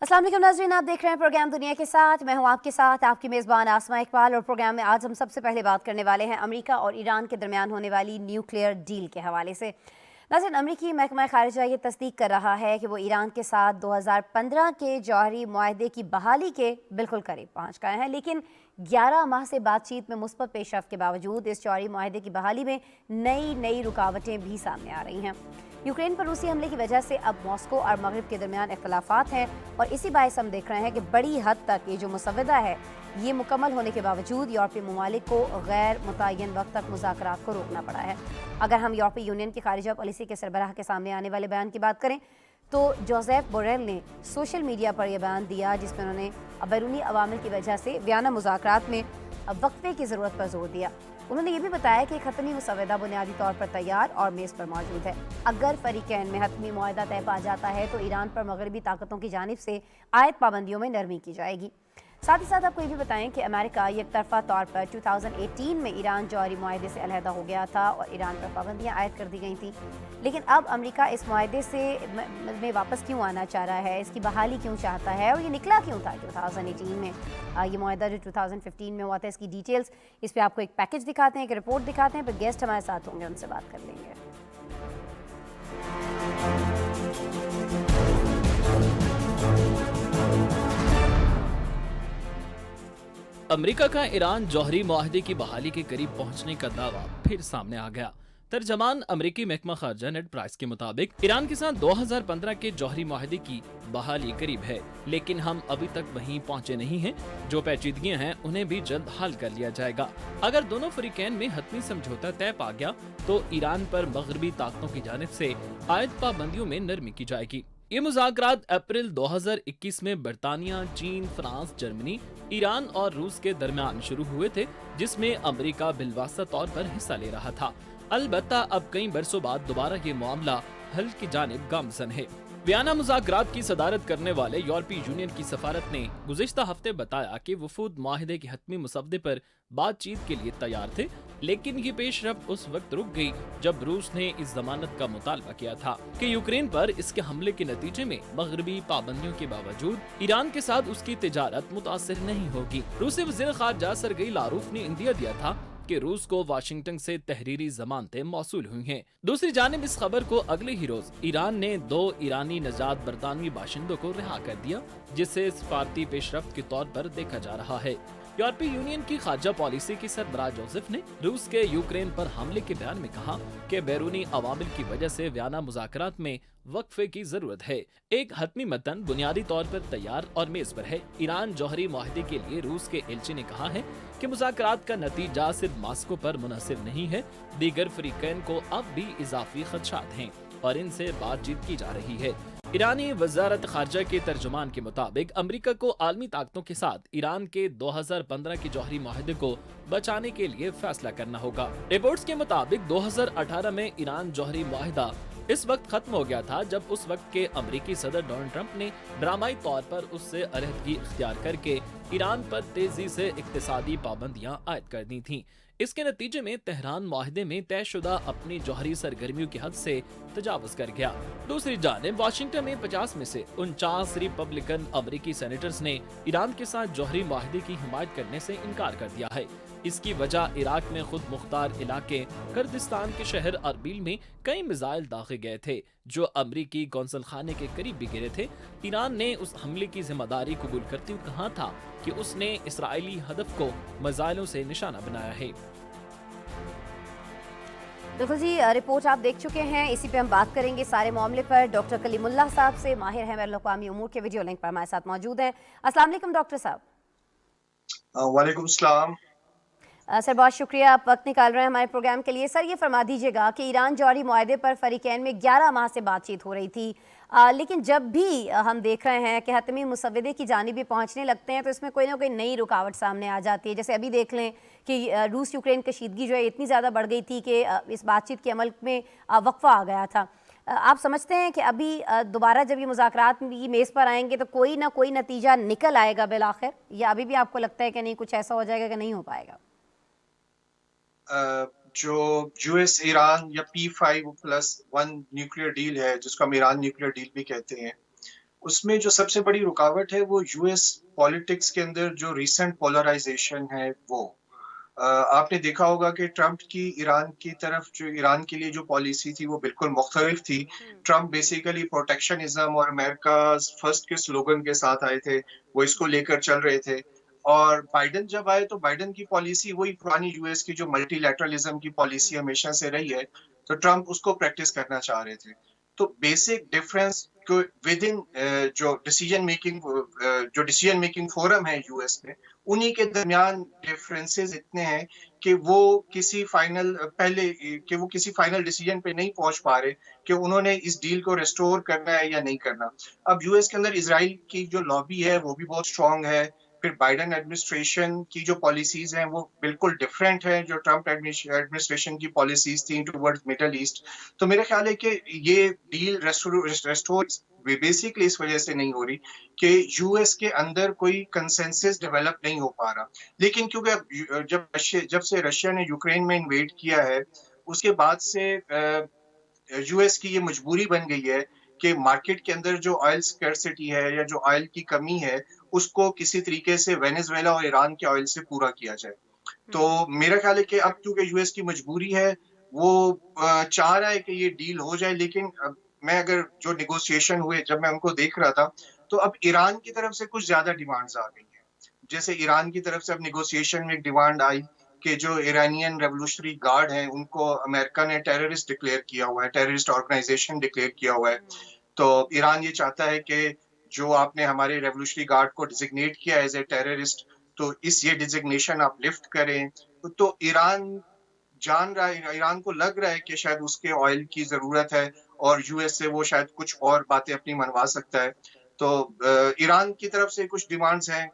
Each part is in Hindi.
अस्सलाम वालेकुम नाज़रीन, आप देख रहे हैं प्रोग्राम दुनिया के साथ। मैं हूं आपके साथ आपकी मेज़बान आसमा इकबाल। और प्रोग्राम में आज हम सबसे पहले बात करने वाले हैं अमेरिका और ईरान के दरमियान होने वाली न्यूक्लियर डील के हवाले से। नाज़रीन, अमेरिकी महकमा ख़ारिजा ये तस्दीक कर रहा है कि वो ईरान के साथ 2015 के जौहरी मुआहदे की बहाली के बिल्कुल करीब पहुँच गए हैं, लेकिन 11 माह से बातचीत में मुस्बत पेशरफ्त के बावजूद इस जौहरी मुआहदे की बहाली में नई रुकावटें भी सामने आ रही हैं। यूक्रेन पर रूसी हमले की वजह से अब मॉस्को और मगरब के दरमियान इख्तलाफात हैं, और इसी बायस हम देख रहे हैं कि बड़ी हद तक ये जो मुसव्वदा है ये मुकम्मल होने के बावजूद यूरोपीय ममालिक को गैर मुतय्यन वक्त तक मुज़ाकरात को रोकना पड़ा है। अगर हम यूरोपीय यूनियन की खारिजा पॉलिसी के सरबराह के सामने आने वाले बयान की बात करें तो जोसेफ बोरेल ने सोशल मीडिया पर यह बयान दिया, जिसमें उन्होंने बैरूनी अवामिल की वजह से वियना मुज़ाकरात में वक्फे की ज़रूरत पर जोर दिया। उन्होंने ये भी बताया कि हतमी मुसव्वदा बुनियादी तौर पर तैयार और मेज़ पर मौजूद है। अगर फरीकैन में हतमी मुआहदा तय पा जाता है तो ईरान पर मगरबी ताकतों की जानिब से आयत पाबंदियों में नरमी की जाएगी। साथ ही साथ आपको ये भी बताएं कि अमेरिका एकतरफा तौर पर 2018 में ईरान जौहरी मुआहदे से अलहदा हो गया था और ईरान पर पाबंदियाँ आयद कर दी गई थी, लेकिन अब अमेरिका इस मुआहदे से में वापस क्यों आना चाह रहा है, इसकी बहाली क्यों चाहता है और ये निकला क्यों था 2018 में। ये मुआहदा जो 2015 में हुआ था, इसकी डिटेल्स इस पर आपको एक पैकेज दिखाते हैं, एक रिपोर्ट दिखाते हैं, फिर गेस्ट हमारे साथ होंगे, उनसे बात कर लेंगे। अमेरिका का ईरान जौहरी मुआहदे की बहाली के करीब पहुंचने का दावा फिर सामने आ गया। तर्जमान अमेरिकी महकमा खारजा नेड प्राइस के मुताबिक ईरान के साथ 2015 के जौहरी मुआहदे की बहाली करीब है, लेकिन हम अभी तक वहीं पहुंचे नहीं हैं। जो पेचीदगियां हैं उन्हें भी जल्द हल कर लिया जाएगा। अगर दोनों फरीकैन में हतमी समझौता तय पा गया तो ईरान पर मगरबी ताकतों की जानिब से आयत पाबंदियों में नरमी की जाएगी। ये मुज़ाकरात अप्रैल 2021 में बरतानिया, चीन, फ्रांस, जर्मनी, ईरान और रूस के दरमियान शुरू हुए थे, जिसमें अमेरिका बिलवास्ता तौर पर हिस्सा ले रहा था। अलबत्ता अब कई बरसों बाद दोबारा ये मामला हल की जानिब गामजन है। वियना मुज़ाकरात की सदारत करने वाले यूरोपीय यूनियन की सफारत ने गुज़िश्ता हफ्ते बताया कि वफूद मुआहदे के हतमी मुसव्वदे पर बातचीत के लिए तैयार थे, लेकिन ये पेशरफ्त उस वक्त रुक गई जब रूस ने इस जमानत का मुतालबा किया था कि यूक्रेन पर इसके हमले के नतीजे में मगरबी पाबंदियों के बावजूद ईरान के साथ उसकी तिजारत मुतासिर नहीं होगी। रूसी वज़ीर ख़ारजा सरगेई लारोफ ने इंदिया दिया था कि रूस को वाशिंगटन से तहरीरी जमानतें मौसूल हुई हैं। दूसरी जानिब इस खबर को अगले ही रोज ईरान ने 2 ईरानी नजात बरतानवी बाशिंदों को रिहा कर दिया, जिसे सफारती पेशरफ्त के तौर पर देखा जा रहा है। यूरोपीय यूनियन की खारजा पॉलिसी की सरबराह जोसेफ ने रूस के यूक्रेन पर हमले के बयान में कहा कि बैरूनी अवामिल की वजह से वियना मुज़ाकरात में वक्फे की जरूरत है। एक हतमी मतन बुनियादी तौर पर तैयार और मेज पर है। ईरान जौहरी मुआहदे के लिए रूस के एलची ने कहा है कि मुज़ाकरात का नतीजा सिर्फ मॉस्को पर मुनहसिर नहीं है, दीगर फरीकैन को अब भी इजाफी खदशात हैं और इनसे बातचीत की जा रही है। ईरानी वजारत खारजा के तर्जुमान के मुताबिक अमेरिका को आलमी ताकतों के साथ ईरान के 2015 के जौहरी मुआहदे को बचाने के लिए फैसला करना होगा। रिपोर्ट्स के मुताबिक 2018 में ईरान जौहरी मुआहदा इस वक्त खत्म हो गया था जब उस वक्त के अमेरिकी सदर डोनाल्ड ट्रंप ने ड्रामाई तौर पर उससे अलहदगी इख्तियार करके ईरान पर तेजी से इक्तिसादी पाबंदियां आयद कर दी थीं। इसके नतीजे में तेहरान मुआहदे में तयशुदा अपनी जौहरी सरगर्मियों की हद से तजावुज कर गया। दूसरी जानिब वाशिंगटन में 50 में से 49 रिपब्लिकन अमेरिकी सेनेटर्स ने ईरान के साथ जौहरी मुआहदे की हिमायत करने से इनकार कर दिया है। इसकी वजह इराक में खुद मुख्तार इलाके कुर्दिस्तान के शहर अरबिल में कई मिसाइल दागे गए थे, जो अमरीकी कौंसल खाने के करीब भी गिरे थे। ईरान ने उस हमले की जिम्मेदारी कबूल करते हुए कहा था कि उसने इसराइली हदफ को मिसाइलों से निशाना बनाया है। बिल्कुल जी, रिपोर्ट आप देख चुके हैं, इसी पे हम बात करेंगे सारे मामले पर डॉक्टर कलीमुल्लाह साहब से। माहिर हैं बैनुल-अक़वामी उमूर के वीडियो लिंक पर हमारे साथ मौजूद हैं। अस्सलाम वालेकुम डॉक्टर साहब। वालेकुम सलाम। सर बहुत शुक्रिया, आप वक्त निकाल रहे हैं हमारे प्रोग्राम के लिए। सर ये फरमा दीजिएगा कि ईरान जौहरी मुआहदे पर फरीकैन में 11 माह से बातचीत हो रही थी, लेकिन जब भी हम देख रहे हैं कि हतमी मुसव्वदे की जानिब भी पहुँचने लगते हैं तो इसमें कोई ना कोई नई रुकावट सामने आ जाती है। जैसे अभी देख लें कि रूस यूक्रेन कशीदगी जो है इतनी ज़्यादा बढ़ गई थी कि इस बातचीत के अमल में वक्फा आ गया था। आप समझते हैं कि अभी दोबारा जब ये मुज़ाकरात की मेज़ पर आएंगे तो कोई ना कोई नतीजा निकल आएगा बिल आखिर, या अभी भी आपको लगता है कि नहीं कुछ ऐसा हो जाएगा कि नहीं हो पाएगा? जो यूएस ईरान या P5+1 न्यूक्लियर डील है, जिसको हम ईरान न्यूक्लियर डील भी कहते हैं, उसमें जो सबसे बड़ी रुकावट है वो यूएस पॉलिटिक्स के अंदर जो रीसेंट पोलराइजेशन है वो। आपने देखा होगा कि ट्रम्प की ईरान की तरफ जो ईरान के लिए जो पॉलिसी थी वो बिल्कुल मुख्तलिफ थी। ट्रम्प बेसिकली प्रोटेक्शनिज्म और अमेरिका फर्स्ट के स्लोगन के साथ आए थे, वो इसको लेकर चल रहे थे। और बाइडेन जब आए तो बाइडेन की पॉलिसी वही पुरानी यूएस की जो मल्टीलैटरलिज्म की पॉलिसी हमेशा से रही है, तो ट्रम्प उसको प्रैक्टिस करना चाह रहे थे। तो बेसिक डिफरेंस को विद इन जो डिसीजन मेकिंग फोरम है यूएस में, उन्हीं के दरमियान डिफरेंसेस इतने हैं कि वो किसी फाइनल डिसीजन पे नहीं पहुंच पा रहे कि उन्होंने इस डील को रेस्टोर करना है या नहीं करना। अब यूएस के अंदर इजराइल की जो लॉबी है वो भी बहुत स्ट्रांग है। फिर बाइडेन एडमिनिस्ट्रेशन की जो पॉलिसीज हैं वो बिल्कुल डिफरेंट है जो ट्रम्प एडमिनिस्ट्रेशन की पॉलिसीज थी टुवर्ड्स मिडल ईस्ट। तो मेरा ख्याल है कि ये डील रेस्टोर बेसिकली इस वजह से नहीं हो रही कि यूएस के अंदर कोई कंसेंसस डेवलप नहीं हो पा रहा। लेकिन क्योंकि अब जब से रशिया ने यूक्रेन में इन्वेड किया है, उसके बाद से यूएस की ये मजबूरी बन गई है कि मार्केट के अंदर जो ऑयल स्कैर्सिटी है या जो ऑयल की कमी है, उसको किसी तरीके से वेनेजुएला और ईरान के ऑयल से पूरा किया जाए। तो मेरा ख्याल है कि अब क्योंकि यूएस की मजबूरी है, वो चाह रहा है कि ये डील हो जाए। लेकिन अब मैं अगर जो नेगोशिएशन हुए जब मैं उनको देख रहा था, तो अब ईरान की तरफ से कुछ ज़्यादा डिमांड्स आ गई हैं। जैसे ईरान की तरफ से अब नेगोशिएशन में एक डिमांड आई कि जो इरानियन रेवोल्यूशनरी गार्ड हैं, उनको अमेरिका ने टेररिस्ट डिक्लेयर किया हुआ है, टेररिस्ट ऑर्गेनाइजेशन डिक्लेयर किया हुआ है। तो ईरान ये चाहता है कि जो आपने हमारे रेवोल्यूशनरी गार्ड को डिजिग्नेट किया एज ए टेररिस्ट, तो ये डिजिग्नेशन आप लिफ्ट करें। तो ईरान जान रहा है, ईरान को लग रहा है कि शायद उसके ऑयल की जरूरत है और यूएस से वो शायद कुछ और बातें अपनी मनवा सकता है। तो ईरान की तरफ से कुछ डिमांड्स हैं,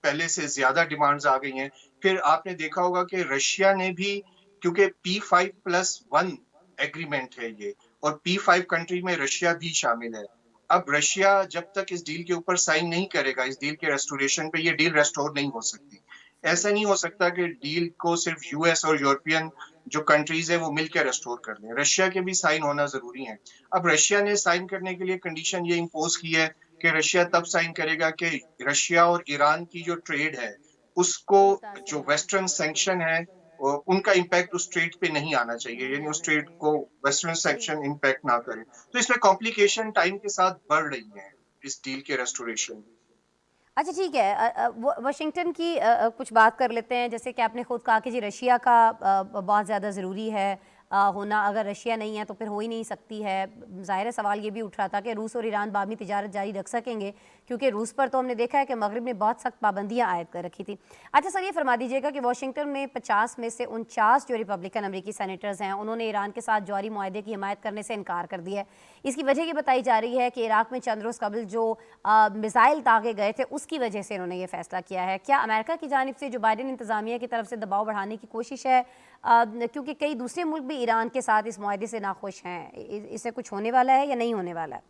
पहले से ज्यादा डिमांड्स आ गई हैं। फिर आपने देखा होगा कि रशिया ने भी, क्योंकि P5+1 एग्रीमेंट है ये, और P5 कंट्री में रशिया भी शामिल है। अब रशिया जब तक इस डील के ऊपर साइन नहीं करेगा, इस डील के रेस्टोरेशन पे, ये डील रेस्टोर नहीं हो सकती। ऐसा नहीं हो सकता कि डील को सिर्फ यूएस और यूरोपियन जो कंट्रीज है वो मिलकर रेस्टोर कर लें, रशिया के भी साइन होना जरूरी है। अब रशिया ने साइन करने के लिए कंडीशन ये इम्पोज की है कि रशिया तब साइन करेगा कि रशिया और ईरान की जो ट्रेड है उसको, जो वेस्टर्न सैंक्शन है, उनका इम्पैक्ट उस ट्रेड पे नहीं आना चाहिए, यानी उस ट्रेड को वेस्टर्न सैंक्शन इम्पैक्ट ना करे। तो इसमें कॉम्प्लिकेशन टाइम के साथ बढ़ रही है इस डील के रेस्टोरेशन में। अच्छा ठीक है, वाशिंगटन की कुछ बात कर लेते हैं। जैसे कि आपने खुद कहा कि जी रशिया का बहुत ज़्यादा ज़रूरी है होना, अगर रशिया नहीं है तो फिर हो ही नहीं सकती है। ज़ाहिर सवाल ये भी उठ रहा था कि रूस और ईरान बाहमी तिजारत जारी रख सकेंगे, क्योंकि रूस पर तो हमने देखा है कि मगरब ने बहुत सख्त पाबंदियां आयद कर रखी थी। अच्छा सर, ये फरमा दीजिएगा कि वाशिंगटन में 50 में से 49 जो रिपब्लिकन अमरीकी सेनेटर्स हैं उन्होंने ईरान के साथ जौहरी मुआहदे की हिमायत करने से इनकार कर दिया है। इसकी वजह ये बताई जा रही है कि इराक में चंद रोज़ कबल जो मिसाइल दागे गए थे उसकी वजह से इन्होंने ये फैसला किया है। क्या अमेरिका की जानिब से जो बाइडेन इंतजामिया की तरफ से दबाव बढ़ाने की कोशिश है, क्योंकि कई दूसरे मुल्क भी ईरान के साथ इस मुआहदे से नाखुश हैं, इससे कुछ होने वाला है या नहीं होने वाला है?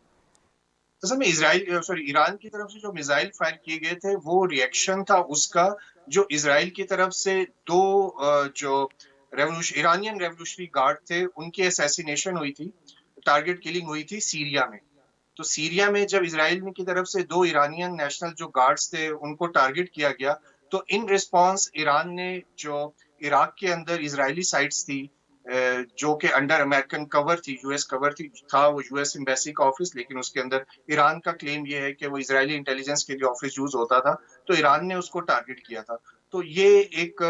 असल में ईरान की तरफ से जो मिसाइल फायर किए गए थे वो रिएक्शन था उसका, जो इजराइल की तरफ से दो जो ईरानियन रेवोल्यूशनरी गार्ड थे उनकी असैसिनेशन हुई थी, टारगेट किलिंग हुई थी सीरिया में। तो सीरिया में जब इजराइल की तरफ से दो ईरानियन नेशनल जो गार्ड्स थे उनको टारगेट किया गया, तो इन रिस्पांस ईरान ने जो इराक के अंदर इजरायली साइट्स थी, जो कि अंडर अमेरिकन कवर थी, यूएस कवर था वो यूएस एम्बेसी का ऑफिस, लेकिन उसके अंदर ईरान का क्लेम ये है कि वो इजरायली इंटेलिजेंस के लिए ऑफिस यूज होता था, तो ईरान ने उसको टारगेट किया था। तो ये एक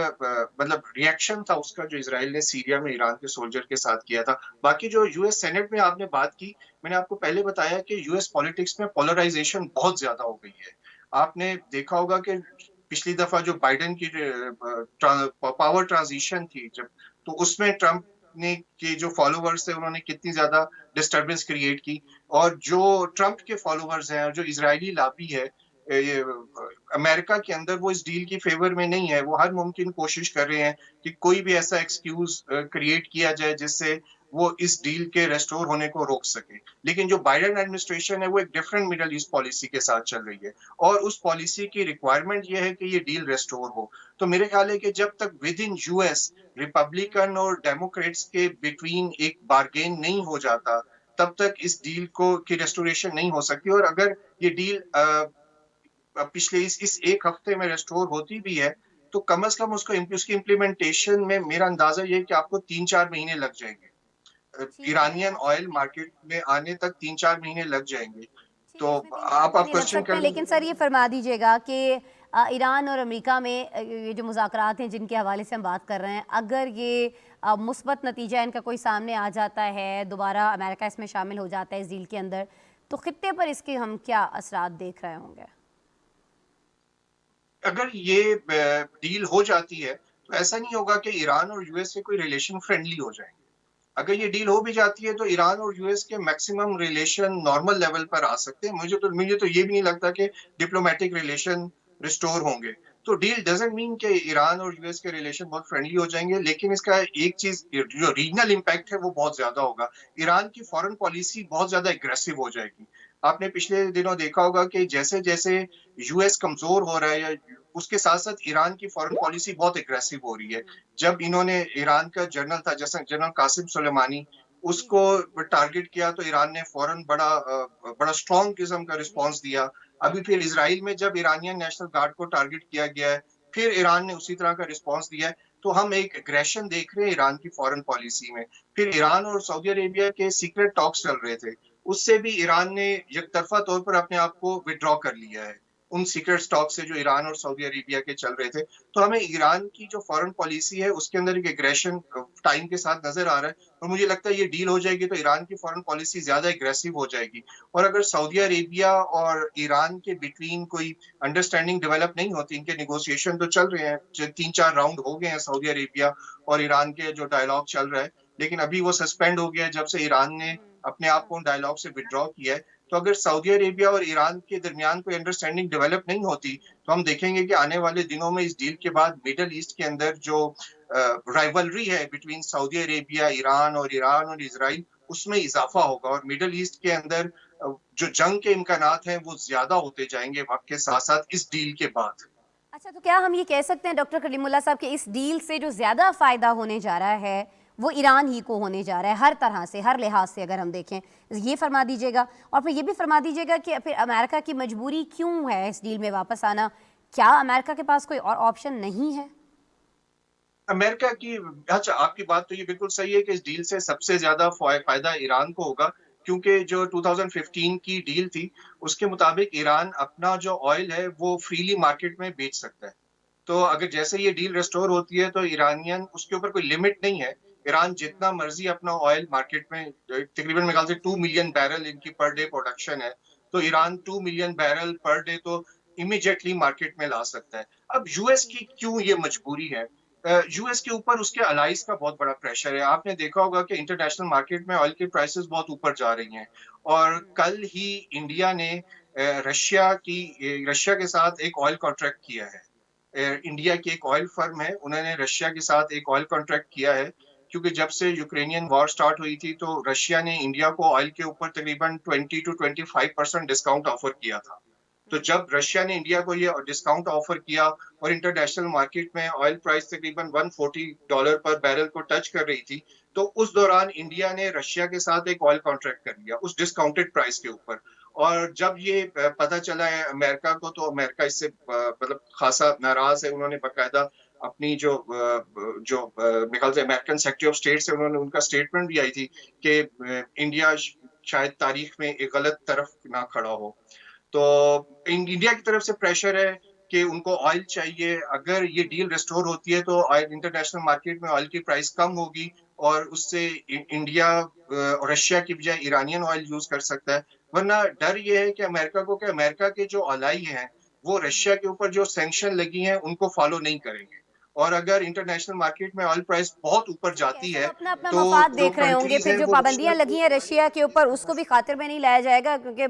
मतलब रिएक्शन था उसका जो इजराइल ने सीरिया में ईरान के सोल्जर के साथ किया था। बाकी जो यूएस सेनेट में आपने बात की, मैंने आपको पहले बताया कि यूएस पॉलिटिक्स में पोलराइजेशन बहुत ज्यादा हो गई है। आपने देखा होगा कि पिछली दफा जो बाइडेन की पावर ट्रांजिशन थी जब, तो उसमें ट्रंप ने के जो फॉलोवर्स थे उन्होंने कितनी ज्यादा डिस्टरबेंस क्रिएट की। और जो ट्रंप के फॉलोवर्स हैं और जो इजरायली लॉबी है ये अमेरिका के अंदर, वो इस डील की फेवर में नहीं है। वो हर मुमकिन कोशिश कर रहे हैं कि कोई भी ऐसा एक्सक्यूज क्रिएट किया जाए जिससे वो इस डील के रेस्टोर होने को रोक सके। लेकिन जो बाइडेन एडमिनिस्ट्रेशन है वो एक डिफरेंट मिडल ईस्ट पॉलिसी के साथ चल रही है, और उस पॉलिसी की रिक्वायरमेंट ये है कि ये डील रेस्टोर हो। तो मेरे ख्याल है कि जब तक विद इन यूएस रिपब्लिकन और डेमोक्रेट्स के बिटवीन एक बार्गेन नहीं हो जाता, तब तक इस डील को की रेस्टोरेशन नहीं हो सकती। और अगर ये डील पिछले इस एक हफ्ते में रेस्टोर होती भी है, तो कम से कम उसकी इम्प्लीमेंटेशन में मेरा अंदाजा ये है कि आपको 3-4 महीने लग जाएंगे। ठीक है, ईरानियन ऑयल मार्केट में आने तक 3-4 महीने लग जाएंगे। ठीक तो है, इसमें 3-4 आप महीने लग क्वेश्चन सकते कर हैं, लें। लेकिन सर ये फरमा दीजिएगा कि ईरान और अमेरिका में ये जो मुज़ाकरात हैं जिनके हवाले से हम बात कर रहे हैं, अगर ये मुस्बत नतीजा इनका कोई सामने आ जाता है, दोबारा अमेरिका इसमें शामिल हो जाता है इस डील के अंदर, तो खित्ते पर इसके हम क्या असरात देख रहे होंगे? अगर ये डील हो जाती है, तो ऐसा नहीं होगा कि ईरान और यूएस के कोई रिलेशन फ्रेंडली हो जाएंगे। अगर ये डील हो भी जाती है, तो ईरान और यूएस के मैक्सिमम रिलेशन नॉर्मल लेवल पर आ सकते हैं। मुझे तो ये भी नहीं लगता कि डिप्लोमेटिक रिलेशन रिस्टोर होंगे। तो डील डज़न्ट मीन कि ईरान और यूएस के रिलेशन बहुत फ्रेंडली हो जाएंगे, लेकिन इसका एक चीज़ जो रीजनल इम्पैक्ट है वो बहुत ज़्यादा होगा। ईरान की फॉरेन पॉलिसी बहुत ज़्यादा एग्रेसिव हो जाएगी। आपने पिछले दिनों देखा होगा कि जैसे-जैसे यूएस कमज़ोर हो रहा है, या उसके साथ-साथ ईरान की फॉरेन पॉलिसी बहुत एग्रेसिव हो रही है। जब इन्होंने ईरान का जनरल था, जैसे जनरल कासिम सुलेमानी, जी जी उसको टारगेट किया, तो ईरान ने फौरन बड़ा स्ट्रॉन्ग किस्म का रिस्पॉन्स दिया। अभी फिर इजराइल में जब ईरानियन नेशनल गार्ड को टारगेट किया गया है, फिर ईरान ने उसी तरह का रिस्पॉन्स दिया है। तो हम एक एग्रेशन देख रहे हैं ईरान की फॉरेन पॉलिसी में। फिर ईरान और सऊदी अरेबिया के सीक्रेट टॉक्स चल रहे थे, उससे भी ईरान ने एकतरफा तौर पर अपने आप को विथड्रॉ कर लिया है, उन सीक्रेट स्टॉक से जो ईरान और सऊदी अरेबिया के चल रहे थे। तो हमें ईरान की जो फॉरेन पॉलिसी है, उसके अंदर एक एग्रेशन टाइम के साथ नजर आ रहा है, और मुझे लगता है ये डील हो जाएगी तो ईरान की फॉरेन पॉलिसी ज्यादा एग्रेसिव हो जाएगी। और अगर सऊदी अरेबिया और ईरान के बिटवीन कोई अंडरस्टैंडिंग डेवलप नहीं होती, इनके नेगोशिएशन तो चल रहे हैं, 3-4 राउंड हो गए हैं सऊदी अरेबिया और ईरान के जो डायलॉग चल रहा है, लेकिन अभी वो सस्पेंड हो गया है जब से ईरान ने अपने आप को उन डायलॉग से विथड्रॉ किया है। तो अगर सऊदी अरेबिया और ईरान के दरमियान कोई अंडरस्टैंडिंग डेवलप नहीं होती, तो हम देखेंगे कि आने वाले दिनों में इस डील के बाद मिडल ईस्ट के अंदर जो राइवलरी है बिटवीन सऊदी अरेबिया, ईरान और इजराइल, उसमें इजाफा होगा, और मिडल ईस्ट के अंदर जो जंग के इम्कानात हैं वो ज्यादा होते जाएंगे वक्त के साथ साथ इस डील के बाद। अच्छा, तो क्या हम ये कह सकते हैं डॉक्टर कलीमुल्लाह साहब कि इस डील से जो ज़्यादा फ़ायदा होने जा रहा है वो ईरान ही को होने जा रहा है, हर तरह से, हर लिहाज से अगर हम देखें, ये फरमा दीजिएगा। और फिर ये भी फरमा दीजिएगा कि फिर अमेरिका की मजबूरी क्यों है इस डील में वापस आना? क्या अमेरिका के पास कोई और ऑप्शन नहीं है? अमेरिका की अच्छा, आपकी बात तो ये बिल्कुल सही है कि इस डील से सबसे ज्यादा फायदा ईरान को होगा, क्योंकि जो 2015 की डील थी, उसके मुताबिक ईरान अपना जो ऑयल है वो फ्रीली मार्केट में बेच सकता है। तो अगर जैसे ये डील रिस्टोर होती है, तो ईरानियन उसके ऊपर कोई लिमिट नहीं है। ईरान जितना मर्जी अपना ऑयल मार्केट में, तकरीबन मेरे ख्याल से 2 मिलियन बैरल इनकी पर डे प्रोडक्शन है, तो Iran 2 million barrel per day तो इमीडिएटली मार्केट में ला सकता है। अब यूएस की क्यों ये मजबूरी है? यूएस के ऊपर उसके अलाइज का बहुत बड़ा प्रेशर है। आपने देखा होगा कि इंटरनेशनल मार्केट में ऑयल की प्राइसेस बहुत ऊपर जा रही हैं, और कल ही इंडिया ने रशिया के साथ एक ऑयल कॉन्ट्रैक्ट किया है। इंडिया की एक ऑयल फर्म है, उन्होंने रशिया के साथ एक ऑयल कॉन्ट्रैक्ट किया है, क्योंकि जब से यूक्रेनियन वॉर स्टार्ट हुई थी, तो रशिया ने इंडिया को ऑयल के ऊपर तकरीबन 20 to 25% डिस्काउंट ऑफर किया था। तो जब रशिया ने इंडिया को ये डिस्काउंट ऑफर किया और इंटरनेशनल मार्केट में ऑयल प्राइस तकरीबन $140 पर बैरल को टच कर रही थी, तो उस दौरान इंडिया ने रशिया के साथ एक ऑयल कॉन्ट्रैक्ट कर लिया उस डिस्काउंटेड प्राइस के ऊपर। और जब ये पता चला है अमेरिका को, तो अमेरिका इससे मतलब खासा नाराज है। उन्होंने बाकायदा अपनी मेरे ख्याल से अमेरिकन सेक्रेटरी ऑफ स्टेट से उन्होंने उनका स्टेटमेंट भी आई थी कि इंडिया शायद तारीख में एक गलत तरफ ना खड़ा हो। तो इंडिया की तरफ से प्रेशर है कि उनको ऑयल चाहिए। अगर ये डील रिस्टोर होती है, तो ऑयल इंटरनेशनल मार्केट में ऑयल की प्राइस कम होगी, और उससे इंडिया और रशिया की बजाय ईरानियन ऑयल यूज कर सकता है। वरना डर ये है कि अमेरिका को, कि अमेरिका के जो अलाई हैं वो रशिया के ऊपर जो सैंक्शन लगी हैं उनको फॉलो नहीं करेंगे, और अगर इंटरनेशनल मार्केट में ऑयल प्राइस बहुत ऊपर ठीक है, जाती सब है, अपना अपना तो मफाद जो देख रहे होंगे, कंट्रीज फिर हैं जो वो पाबंदियां रशिया लगी हैं रशिया के ऊपर उसको भी खातिर में नहीं लाया जाएगा, क्योंकि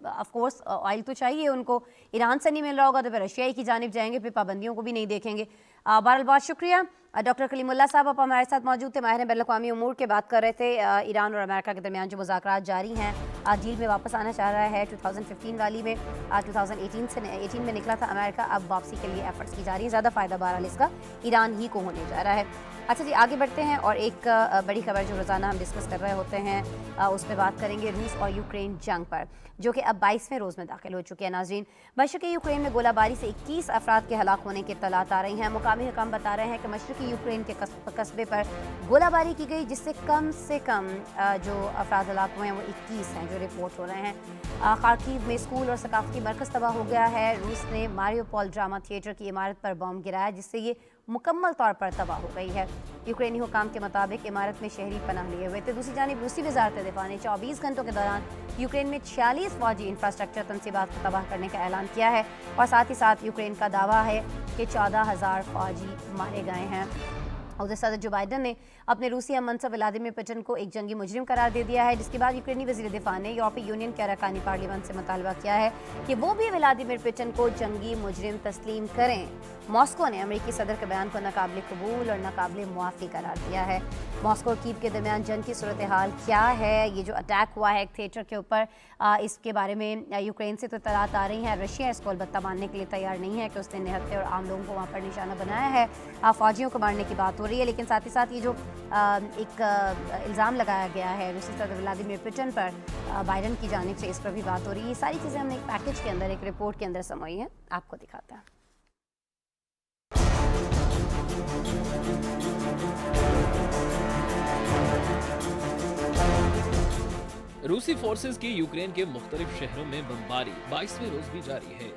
ऑफ कोर्स ऑयल तो चाहिए उनको, ईरान से नहीं मिल रहा होगा तो फिर रशिया की जानिब जाएंगे, फिर पाबंदियों को भी नहीं देखेंगे। बहरहाल बहुत शुक्रिया डॉक्टर कलीमुल्लाह साहब, आप हमारे साथ मौजूद थे, माहिर बैनुल-अक़वामी उमूर के बात कर रहे थे। ईरान और अमेरिका के दरमियान जो मुज़ाकरात जारी हैं, डील में वापस आना चाह रहा है 2015 वाली में, 2018 में निकला था अमेरिका, अब वापसी के लिए एफर्ट्स की जा रही है। ज़्यादा फ़ायदा बहरहाल इसका ईरान ही को होने जा रहा है। अच्छा जी, आगे बढ़ते हैं और एक बड़ी खबर जो रोज़ाना हम डिस्कस कर रहे होते हैं उस पर बात करेंगे रूस और यूक्रेन जंग पर, जो कि अब 22वें रोज़ में दाखिल हो चुके हैं। नाज़रीन, मशरक़ी यूक्रेन में गोलाबारी से 21 अफराद के हलाक होने की इत्तलात आ रही हैं। मुकामी हुकाम बता रहे हैं कि मशरक़ी यूक्रेन के कस्बे पर गोलाबारी की गई, जिससे कम से कम जो अफराद हलाक हुए हैं वो 21 हैं जो रिपोर्ट हो रहे हैं। खार्किव में स्कूल और सकाफती मरकज़ तबाह हो गया है। रूस ने मारियोपोल ड्रामा थिएटर की इमारत पर बम गिराया, जिससे ये मुकम्मल तौर पर तबाह हो गई है। यूक्रेनी हुकाम के मुताबिक इमारत में शहरी पनाह लिए हुए थे। दूसरी जानिब रूसी वज़ारत दिफा ने 24 घंटों के दौरान यूक्रेन में 46 फौजी इंफ्रास्ट्रक्चर तनसीबात को तबाह करने का ऐलान किया है और साथ ही साथ यूक्रेन का दावा है कि 14,000 फौजी मारे गए हैं। उधर सदर जो बाइडन ने अपने रूसी हम मनसब व्लादिमीर पुतिन को एक जंगी मुजरिम करार दे दिया है, जिसके बाद यूक्रेनी वज़ीर दिफा ने यूरोपीय यूनियन के अरकानी पार्लियामेंट से मुतालबा किया है कि वो भी व्लादिमीर पुतिन को जंगी मुजरिम तस्लीम करें। मॉस्को ने अमेरिकी सदर के बयान को नाकाबिल कबूल और नाकाबिल मुआफ़ी करार दिया है। मॉस्को और कीव के दरमियान जंग की सूरत हाल क्या है? ये जो अटैक हुआ है एक थिएटर के ऊपर, इसके बारे में यूक्रेन से तो इत्तलात आ रही हैं। रशिया इसको अलबत्ता मानने के लिए तैयार नहीं है कि उसने निहत्थे और आम लोगों को वहाँ पर निशाना बनाया है। फौजियों को मारने की बात हो रही है, लेकिन साथ ही साथ ये जो एक इल्ज़ाम लगाया गया है रूसी सदर व्लादिमीर पुतिन पर बाइडन की जानिब से, इस पर भी बात हो रही है। ये सारी चीज़ें हमने एक पैकेज के अंदर, एक रिपोर्ट के अंदर समोई हैं, आपको दिखाते हैं। रूसी फोर्सेस की यूक्रेन के मुख्तलिफ शहरों में बमबारी 22वें रोज भी जारी है।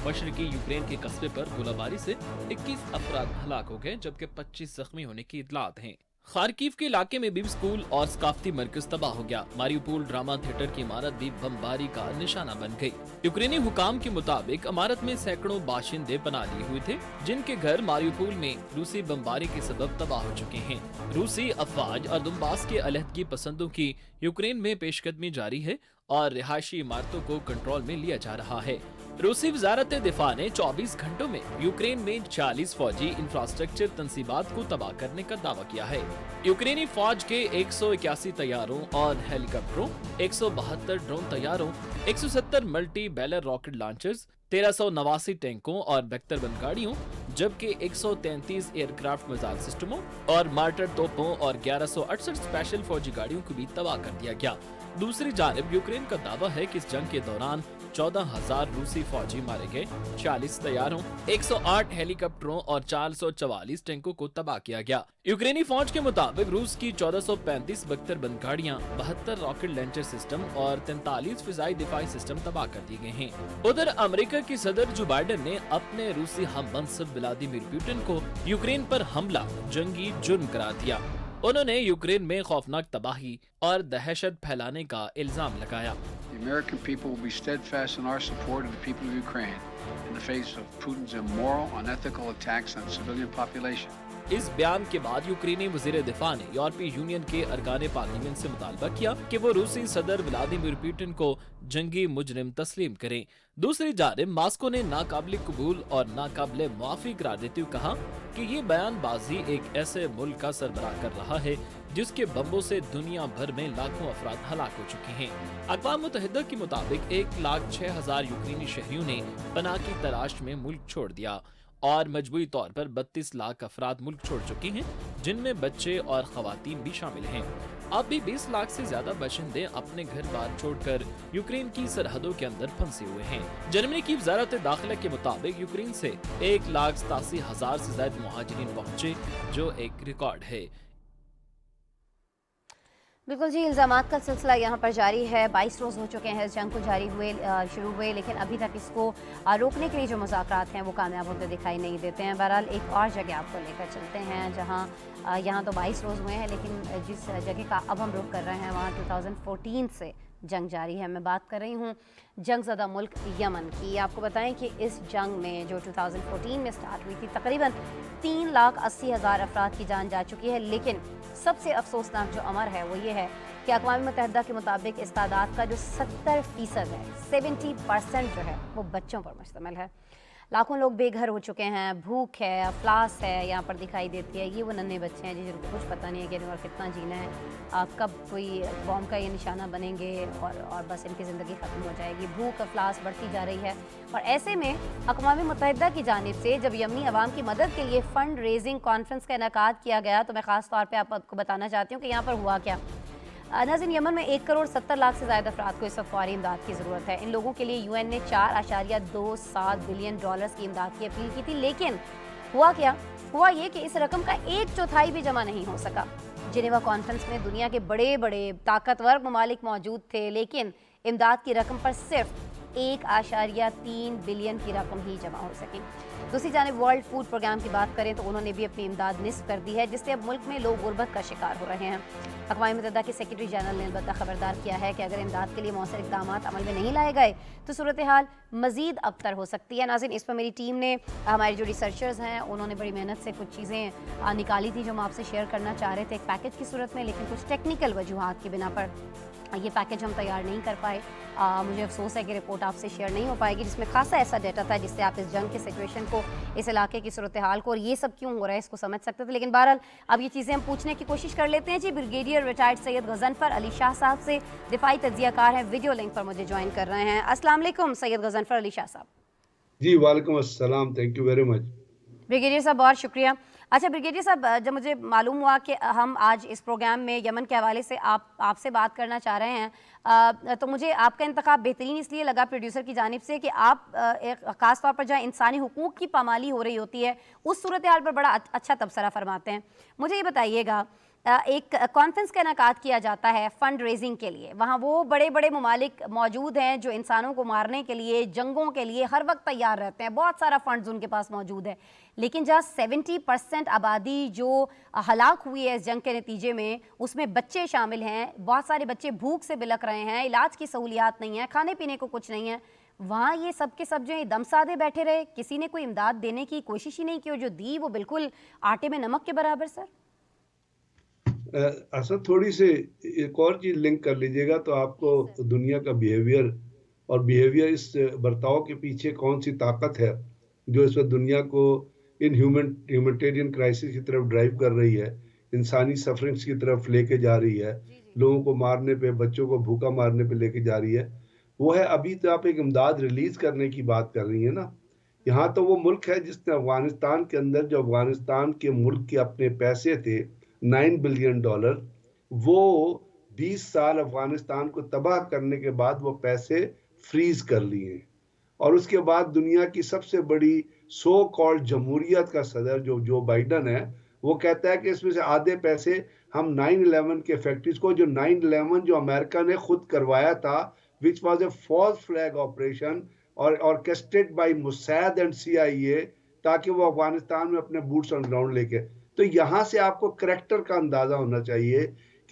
मशरकी यूक्रेन के कस्बे पर गोलाबारी से 21 अफराद हलाक हो गए, जबकि 25 जख्मी होने की इत्तलात हैं। खार्किव के इलाके में भी स्कूल और सकाफती मरकज तबाह हो गया। मारियोपोल ड्रामा थिएटर की इमारत भी बमबारी का निशाना बन गई। यूक्रेनी हुकाम के मुताबिक इमारत में सैकड़ों बाशिंदे पनाह लिए हुए थे, जिनके घर मारियोपोल में रूसी बमबारी के सबब तबाह हो चुके हैं। रूसी अफवाज और दुम्बास के अलहदगी पसंदों की यूक्रेन में पेशकदमी जारी है और रिहायशी इमारतों को कंट्रोल में लिया जा रहा है। रूसी वजारत दिफा ने 24 घंटों में यूक्रेन में 40 फौजी इंफ्रास्ट्रक्चर तनसीबात को तबाह करने का दावा किया है। यूक्रेनी फौज के 181 तैयारों और हेलीकॉप्टरों, 172 ड्रोन तैयारों, 170 मल्टी बैरल रॉकेट लॉन्चर्स, 1389 टैंकों और बख्तरबंद गाड़ियों, जबकि 133 एयरक्राफ्ट मिसाइल सिस्टमों और मार्टर तोपों और 1168 स्पेशल फौजी गाड़ियों को भी तबाह कर दिया गया। दूसरी जानिब यूक्रेन का दावा है कि इस जंग के दौरान 14,000 रूसी फौजी मारे गए, 40 तैयारों, 108 हेलीकॉप्टरों और 444 टैंकों को तबाह किया गया। यूक्रेनी फौज के मुताबिक रूस की 1435 बख्तरबंद गाड़ियां, 72 रॉकेट लॉन्चर सिस्टम और 43 फिजाई दिफाई सिस्टम तबाह कर दिए गए हैं। उधर अमेरिका की सदर जो बाइडन ने अपने रूसी हम मनसब व्लादिमीर पुतिन को यूक्रेन पर हमला जंगी जुर्म करार दिया। उन्होंने यूक्रेन में खौफनाक तबाही और दहशत फैलाने का इल्जाम लगाया। The American people will be steadfast in our support of the people of Ukraine in the face of Putin's immoral, unethical attacks on civilian population. इस बयान के बाद यूक्रेनी वजीर दिफा ने यूरोपीय यूनियन के अरकान पार्लियामेंट से मुतालबा किया कि वो रूसी सदर व्लादिमीर पुतिन को जंगी मुजरिम तस्लीम करें। दूसरी जानिब मॉस्को ने नाकाबिल कबूल और नाकाबिल मुआफ़ी करार देते हुए कहा कि ये बयानबाजी एक ऐसे मुल्क का सरबराह कर रहा है जिसके बम्बों से दुनिया भर में लाखों अफराद हलाक हो चुके हैं। अक़वाम मुत्तहिदा के मुताबिक 1,06,000 यूक्रेनी शहरियों ने पनाह की तलाश में मुल्क छोड़ दिया और मजबूरी तौर पर 32 लाख अफराद मुल्क छोड़ चुके हैं, जिनमें बच्चे और खवातीन भी शामिल हैं। अब भी 20 लाख से ज्यादा बाशिंदे अपने घर बार छोड़कर यूक्रेन की सरहदों के अंदर फंसे हुए हैं। जर्मनी की वजारत दाखिला के मुताबिक यूक्रेन से 1,87,000 से ज्यादा मुहाजिरीन पहुंचे, जो एक रिकॉर्ड है। बिल्कुल जी, इल्ज़ामात का सिलसिला यहाँ पर जारी है। 22 रोज़ हो चुके हैं इस जंग को शुरू हुए, लेकिन अभी तक इसको रोकने के लिए जो मुज़ाकरात हैं वो कामयाब होते दिखाई नहीं देते हैं। बहरहाल एक और जगह आपको लेकर चलते हैं जहाँ यहाँ तो 22 रोज़ हुए हैं, लेकिन जिस जगह का अब हम रुख कर रहे हैं वहाँ 2014 से जंग जारी है। मैं बात कर रही हूँ जंगज़दा मुल्क यमन की। आपको बताएं कि इस जंग में जो 2014 में स्टार्ट हुई थी, तकरीबन 3,80,000 अफराद की जान जा चुकी है। लेकिन सबसे अफसोसनाक जो अमर है वो ये है कि अक़वाम मुत्तहिदा के मुताबिक इस तादाद का जो 70% है, 70% जो है वो बच्चों पर मुश्तमिल है। लाखों लोग बेघर हो चुके हैं, भूख है, अफलास है यहाँ पर दिखाई देती है। ये वो नन्हे बच्चे हैं जिनको कुछ पता नहीं है कि और कितना जीना है, कब कोई बॉम्ब का ये निशाना बनेंगे और बस इनकी ज़िंदगी ख़त्म हो जाएगी। भूख अफलास बढ़ती जा रही है और ऐसे में अक़वाम मुत्तहिदा की जानिब से जब यमनी अवाम की मदद के लिए फ़ंड रेजिंग कॉन्फ्रेंस का इनेकाद किया गया तो मैं ख़ास तौर पर आपको बताना चाहती हूँ कि यहाँ पर हुआ क्या। नाज़रीन, यमन में 1,70,00,000 से ज़्यादा अफराद को इस वक्त फौरी इमदाद की ज़रूरत है। इन लोगों के लिए UN ने $4.27 बिलियन की इमदाद की अपील की थी, लेकिन हुआ क्या? हुआ ये कि इस रकम का 1/4 भी जमा नहीं हो सका। जिनेवा कॉन्फ्रेंस में दुनिया के बड़े बड़े ताकतवर ममालिक मौजूद थे, लेकिन इमदाद की रकम पर सिर्फ 1.3 बिलियन की रकम ही जमा हो सकी। दूसरी जानिब वर्ल्ड फूड प्रोग्राम की बात करें तो उन्होंने भी अपनी इमदाद निस्फ कर दी है, जिससे अब मुल्क में लोग गुर्बत का शिकार हो रहे हैं। अक़वाम मुत्तहिदा के सेक्रेटरी जनरल ने अलबत्ता खबरदार किया है कि अगर इमदाद के लिए मौसर इक़दाम अमल में नहीं लाए गए तो सूरत हाल मज़ीद अबतर हो सकती है। नाज़रीन, इस पर मेरी टीम ने, हमारे जो रिसर्चर्स हैं, उन्होंने बड़ी मेहनत से कुछ चीज़ें निकाली थी जो हम आपसे शेयर करना चाह रहे थे एक पैकेज की सूरत में, लेकिन कुछ टेक्निकल वजूहात की बिना पर ये पैकेज हम तैयार नहीं कर पाए। मुझे अफसोस है कि रिपोर्ट आपसे शेयर नहीं हो पाएगी, जिसमें खासा ऐसा डाटा था जिससे आप इस जंग के सिचुएशन को, इस इलाके की सूरत हाल को और ये सब क्यों हो रहा है इसको समझ सकते थे। लेकिन बहरहाल अब ये चीज़ें हम पूछने की कोशिश कर लेते हैं। जी, ब्रिगेडियर रिटायर्ड सैयद गज़नफ़र अली शाह साहब से, दिफाई तज्ज़ियाकार हैं, वीडियो लिंक पर मुझे ज्वाइन कर रहे हैं। अस्सलाम वालेकुम सैयद गज़नफ़र अली शाह साहब। जी वालेकुम अस्सलाम, thank you very much. Brigadier साहब बहुत शुक्रिया। अच्छा ब्रिगेडियर साहब, जब मुझे मालूम हुआ कि हम आज इस प्रोग्राम में यमन के हवाले से आपसे बात करना चाह रहे हैं, तो मुझे आपका इंतखाब बेहतरीन इसलिए लगा प्रोड्यूसर की जानिब से कि आप एक ख़ास तौर पर जहाँ इंसानी हुकूक की पामाली हो रही होती है उस सूरत हाल पर बड़ा अच्छा तबसरा फरमाते हैं। मुझे ये बताइएगा, एक कॉन्फ्रेंस का इनेकाद किया जाता है फ़ंड रेजिंग के लिए, वहाँ वो बड़े बड़े ममालिक मौजूद हैं जो इंसानों को मारने के लिए, जंगों के लिए हर वक्त तैयार रहते हैं, बहुत सारा फंड्स उनके पास मौजूद है, लेकिन जहाँ 70% आबादी जो हलाक हुई है इस जंग के नतीजे में, उसमें बच्चे शामिल हैं, बहुत सारे बच्चे भूख से बिलख रहे हैं, इलाज की सहूलियात नहीं है, खाने पीने को कुछ नहीं है, वहाँ ये सब के सब जो है दम साधे बैठे रहे, किसी ने कोई इमदाद देने की कोशिश ही नहीं की और जो दी वो बिल्कुल आटे में नमक के बराबर। सर असद, थोड़ी सी एक और चीज लिंक कर लीजिएगा तो आपको दुनिया का बिहेवियर और बिहेवियर, इस बर्ताव के पीछे कौन सी ताकत है जो इस वक्त दुनिया को इन ह्यूमैनिटेरियन क्राइसिस की तरफ ड्राइव कर रही है, इंसानी सफरिंग्स की तरफ लेके जा रही है, लोगों को मारने पे, बच्चों को भूखा मारने पे लेके जा रही है। वो है, अभी तो आप एक इमदाद रिलीज करने की बात कर रही है ना। यहाँ तो वो मुल्क है जिसने अफगानिस्तान के अंदर, जो अफगानिस्तान के मुल्क के अपने पैसे थे $9 बिलियन, वो 20 साल अफगानिस्तान को तबाह करने के बाद वो पैसे फ्रीज कर लिए और उसके बाद दुनिया की सबसे बड़ी सो कॉल्ड जमहूरियत का सदर जो बाइडन है, वो कहता है कि इसमें से आधे पैसे हम 9/11 के फैक्ट्रीज को, जो 9/11 जो अमेरिका ने खुद करवाया था, which was a false flag operation और orchestrated by Mossad and CIA, ताकि वो अफगानिस्तान में अपने बूट्स ऑन ग्राउंड लेके। तो यहाँ से आपको करैक्टर का अंदाजा होना चाहिए